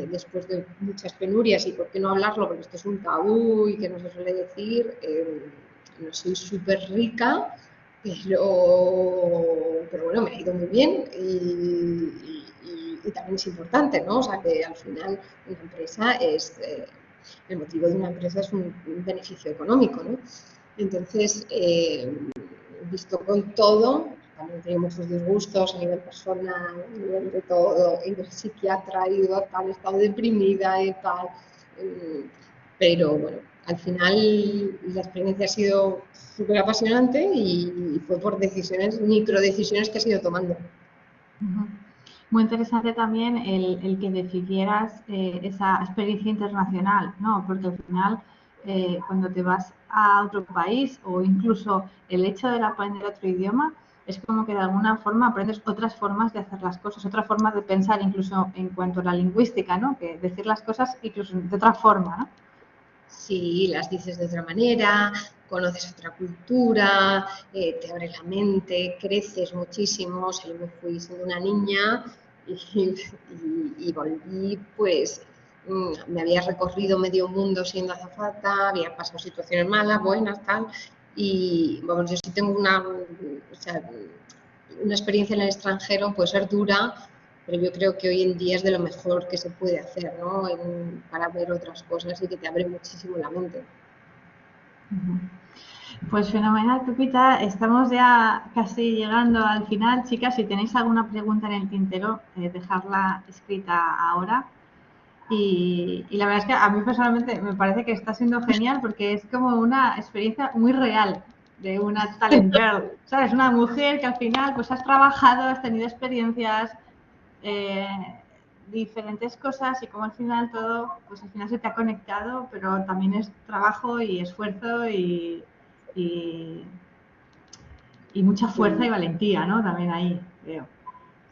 después de muchas penurias, y por qué no hablarlo, porque esto es un tabú y que no se suele decir, no soy súper rica, pero bueno, me ha ido muy bien y también es importante, ¿no? O sea, que al final una empresa es, el motivo de una empresa es un beneficio económico, ¿no? Entonces, visto con todo, también tengo muchos disgustos a nivel personal, a nivel de todo, he ido al psiquiatra, he ido a tal, he estado deprimida y tal, pero bueno, al final la experiencia ha sido súper apasionante y fue por decisiones, microdecisiones que he ido tomando. Muy interesante también el que decidieras esa experiencia internacional, ¿no? Porque al final, cuando te vas a otro país o incluso el hecho de aprender otro idioma, es como que de alguna forma aprendes otras formas de hacer las cosas, otra forma de pensar, incluso en cuanto a la lingüística, ¿no? Que decir las cosas incluso de otra forma, ¿no? Sí, las dices de otra manera, conoces otra cultura, te abre la mente, creces muchísimo. O sea, yo me fui siendo una niña y volví, pues me había recorrido medio mundo siendo azafata, había pasado situaciones malas, buenas, tal, y vamos, yo sí tengo o sea, una experiencia en el extranjero, puede ser dura, pero yo creo que hoy en día es de lo mejor que se puede hacer, ¿no? Para ver otras cosas y que te abre muchísimo la mente. Pues fenomenal, Pepita. Estamos ya casi llegando al final. Chicas, si tenéis alguna pregunta en el tintero, dejarla escrita ahora. Y la verdad es que a mí personalmente me parece que está siendo genial porque es como una experiencia muy real de una talent girl, ¿sabes? Una mujer que al final pues has trabajado, has tenido experiencias, eh, diferentes cosas y como al final todo, pues al final se te ha conectado, pero también es trabajo y esfuerzo y, y mucha fuerza y valentía, ¿no? También ahí, creo.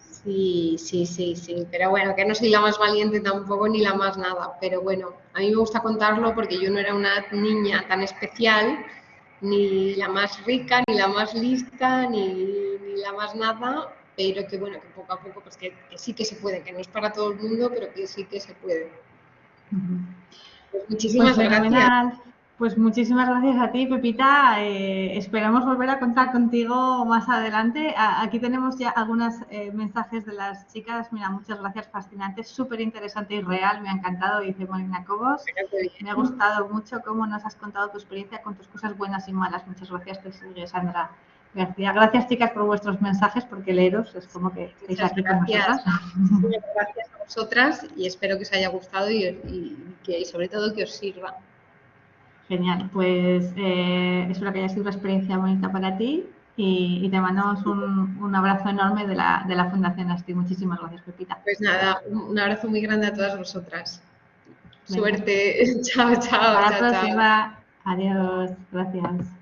Sí, sí, sí, sí, pero bueno, que no soy la más valiente tampoco ni la más nada, pero bueno, a mí me gusta contarlo porque yo no era una niña tan especial, ni la más rica, ni la más lista, ni la más nada, pero que bueno, que poco a poco, pues que sí que se puede, que no es para todo el mundo, pero que sí que se puede. Pues Pues muchísimas gracias. fenomenal. Pues muchísimas gracias a ti, Pepita. Esperamos volver a contar contigo más adelante. Aquí tenemos ya algunos mensajes de las chicas. Mira, muchas gracias, fascinante, súper interesante y real. Me ha encantado, dice Molina Cobos. Me ha gustado mucho cómo nos has contado tu experiencia con tus cosas buenas y malas. Muchas gracias, te sigue Sandra García. Gracias, chicas, por vuestros mensajes, porque leeros es como que estáis Muchas aquí con gracias. nosotras. Muchas gracias a vosotras y espero que os haya gustado y que sobre todo que os sirva. Genial, pues espero que haya sido una experiencia bonita para ti y te mandamos un abrazo enorme de la Fundación ASTI. Muchísimas gracias, Pepita. Pues nada, un abrazo muy grande a todas vosotras. Venga. Suerte. Chao, chao, Hasta la chao, chao. próxima. Adiós. Gracias.